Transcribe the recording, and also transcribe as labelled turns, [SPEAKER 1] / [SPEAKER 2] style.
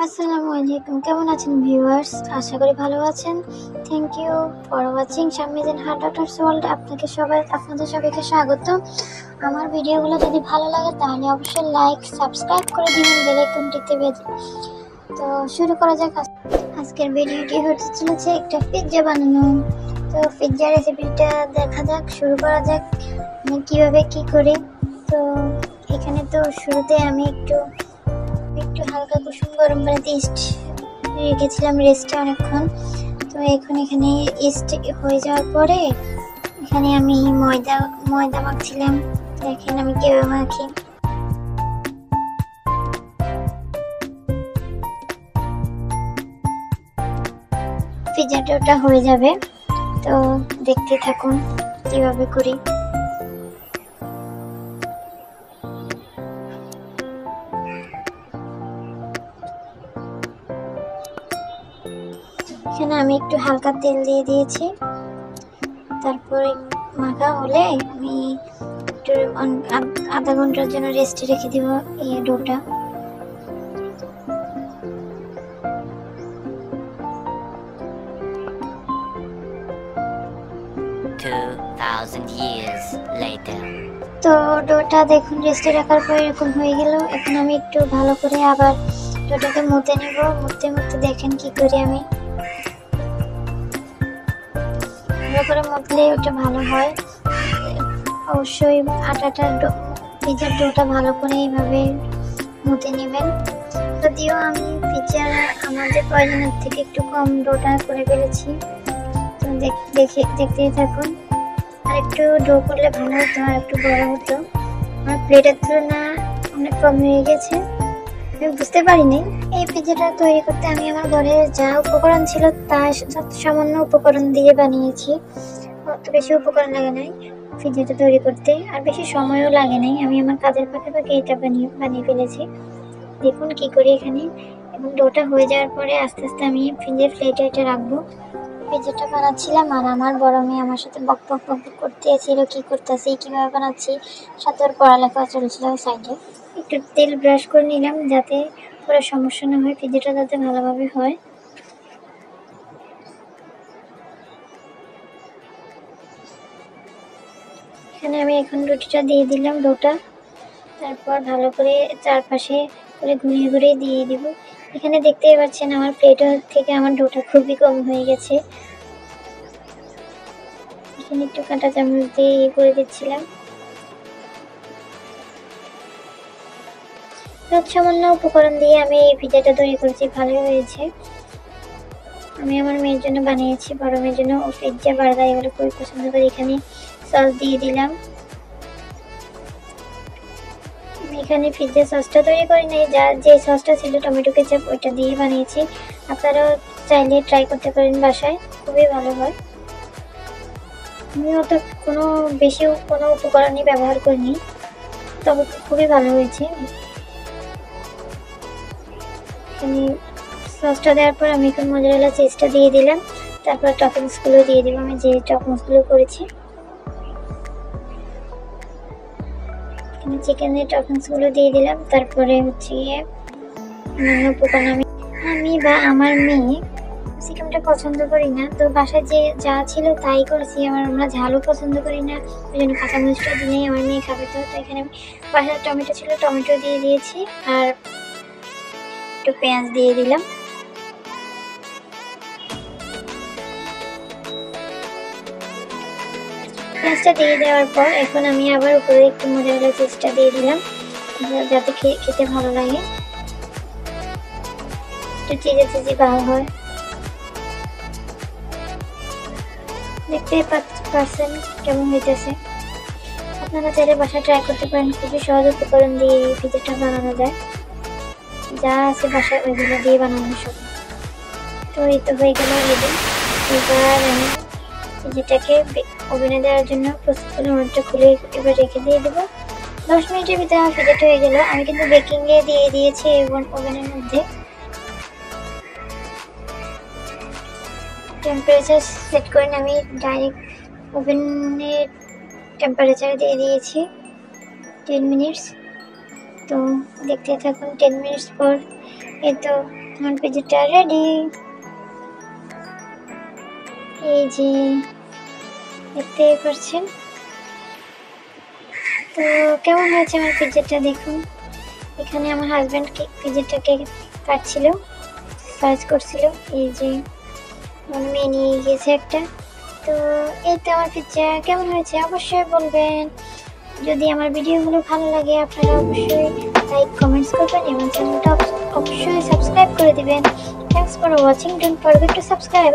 [SPEAKER 1] আসসালামু আলাইকুম, কেমন আছেন ভিউয়ার্স? আশা করি ভালো আছেন। Thank you for watching Shammijan heart doctors world. আপনাদের সবাইকে স্বাগত। আমার ভিডিওগুলো যদি ভালো লাগে তাহলে অবশ্যই লাইক সাবস্ক্রাইব করে দিবেন, বেল আইকনটিতে বেজে। তো শুরু করা যাক। আজকের ভিডিওটি হতে চলেছে একটা পিৎজা বানানো। তো পিৎজা রেসিপিটা দেখা যাক, শুরু করা যাক আমি কিভাবে কি করি। তো এখানে তো শুরুতে আমি একটু হালকা কুসুম গরম পানিতে রেখেছিলাম রেস্টে অনেকক্ষণ। তো এখন এখানে ইস্ট হয়ে যাওয়ার পরে এখানে আমি ময়দা মাখছিলাম। দেখেন আমি কিভাবে মাখি। পিৎজা ডোটা হয়ে যাবে, তো দেখতে থাকুন কিভাবে করি। এখানে আমি একটু হালকা তেল দিয়ে দিয়েছি। তারপরে মাখা হলে আমি একটু আধা ঘন্টার জন্য রেস্টে রেখে দিব এই ডোটা। তো ডোটা দেখুন রেস্টে রাখার পর এরকম হয়ে গেল। এখন আমি একটু ভালো করে আবার ডোটাকে মুতে নেব। মুতে দেখেন কি করি আমি। ভালো করে মুতলে ওটা ভালো হয়। অবশ্যই পিৎজার ডোটা ভালো করে এইভাবে মুতে নেবেন। যদিও আমি পিৎজার আমাদের প্রয়োজনের থেকে একটু কম ডোটা করে ফেলেছি, তো দেখতেই থাকুন। আর একটু ডো করলে ভালো হতো, আর একটু বড় হতো। আমার প্লেটের তুলনা অনেক কম হয়ে গেছে, আমি বুঝতে পারিনি। এই পিৎজাটা তৈরি করতে আমি আমার ঘরে যা উপকরণ ছিল তা সামান্য উপকরণ দিয়ে বানিয়েছি। অত বেশি উপকরণ লাগে নাই পিৎজাটা তৈরি করতে, আর বেশি সময়ও লাগে নাই। আমি আমার কাজের ফাঁকে এটা বানিয়ে ফেলেছি। দেখুন কি করি এখানে। এবং ডোটা হয়ে যাওয়ার পরে আস্তে আস্তে আমি পিৎজার প্লেটে এটা রাখবো। পিৎজাটা বানাচ্ছিলাম আর আমার বড় মেয়ে আমার সাথে বক করতেছিল, কি করতেছি, কিভাবে বানাচ্ছি। সাথে ওর পড়ালেখা চলছিল সাইডে। একটু তেল ব্রাশ করে নিলাম যাতে পুরো সমস্যা না হয়, পিৎজাটা যাতে ভালোভাবে হয়। এখানে আমি এখন রুটিটা দিয়ে দিলাম ডোটা। তারপর ভালো করে চারপাশে করে ঘুরিয়ে দিয়ে দিব। এখানে দেখতেই পাচ্ছেন আমার প্লেট থেকে আমার ডোটা খুবই কম হয়ে গেছে। এখানে একটু কাঁটা চামচ দিয়ে করে দিচ্ছিলাম। সামান্য উপকরণ দিয়ে আমি এই পিৎজাটা তৈরি করেছি, ভালোই হয়েছে। আমি আমার মেয়ের জন্য বানিয়েছি, বড় মেয়ের জন্য। ও পিৎজা বার্গার এগুলো খুবই পছন্দ করে। এখানে সস দিয়ে দিলাম। আমি এখানে পিৎজা সসটা তৈরি করি নাই, যে সসটা ছিল টমেটো কেচাপ, ওইটা দিয়ে বানিয়েছি। আপনারাও চাইলে ট্রাই করতে পারেন বাসায়, খুবই ভালো হয়। আমি অত বেশি কোনো উপকরণই ব্যবহার করিনি, তবে খুবই ভালো হয়েছে। এখানে সসটা দেওয়ার পর আমি এখন মোজারেলা চিজটা দিয়ে দিলাম। তারপর টপিংসগুলো দিয়ে দিব, আমি যে টপিংসগুলো করেছি। এখানে চিকেনের টপিংসগুলো দিয়ে দিলাম। তারপরে হচ্ছে অন্যান্য উপকরণ আমি বা আমার মেয়ে চিকেনটা পছন্দ করি না, তো বাসায় যে যা ছিল তাই করেছি। আমরা ঝালও পছন্দ করি না, ওই জন্য কাঁচামরিচটা দিলেই আমার মেয়ে খাবে। তো এখানে বাসায় টমেটো ছিল, টমেটো দিয়ে দিয়েছি। আর একটু পেঁয়াজ দিয়ে দিলাম। পেঁয়াজটা দিয়ে দেওয়ার পর এখন আমি আবার উপরে একটু মোজারেলা চিজটা দিয়ে দিলাম, যাতে খেতে ভালো লাগে। একটু চিজি ভালো হয়। দেখতেই পাচ্ছেন কেমন হইতেছে। আপনারা চাইলে বাসায় ট্রাই করতে পারেন, খুবই সহজ উপকরণ দিয়ে এই পিৎজাটা বানানো যায়। যা আছে বাসায় ওইগুলো দিয়ে বানানো সব। তো এই তো হয়ে গেল রেডি। এবার আমি পিৎজাটাকে ওভেনে দেওয়ার জন্য প্রস্তুত করে ওভেনটা খুলে এবার রেখে দিয়ে দেবো। 10 মিনিটের ভিতরে আমার পিৎজাটা হয়ে গেল। আমি কিন্তু বেকিংয়ে দিয়ে দিয়েছি ওভেনের মধ্যে। টেম্পারেচার সেট করে আমি ডাইরেক্ট ওভেনের টেম্পারেচার দিয়ে দিয়েছি 10 মিনিটস। তো দেখতে থাকুন। 10 মিনিটস পর এই তো আমার পিৎজাটা রেডি। এই যে দেখতে পাচ্ছেন, তো কেমন হয়েছে আমার পিৎজাটা দেখুন। এখানে আমার হাজব্যান্ড পিৎজাটাকে কাটছিল, সার্চ করছিল। এই যে আমার মেয়ে নিয়ে গিয়েছে একটা। তো এই তো আমার পিৎজা কেমন হয়েছে অবশ্যই বলবেন। যদি আমার ভিডিওগুলো ভালো লাগে আপনারা অবশ্যই লাইক কমেন্টস করবেন এবং চ্যানেলটা অবশ্যই সাবস্ক্রাইব করে দিবেন। Thanks for watching, don't forget to subscribe.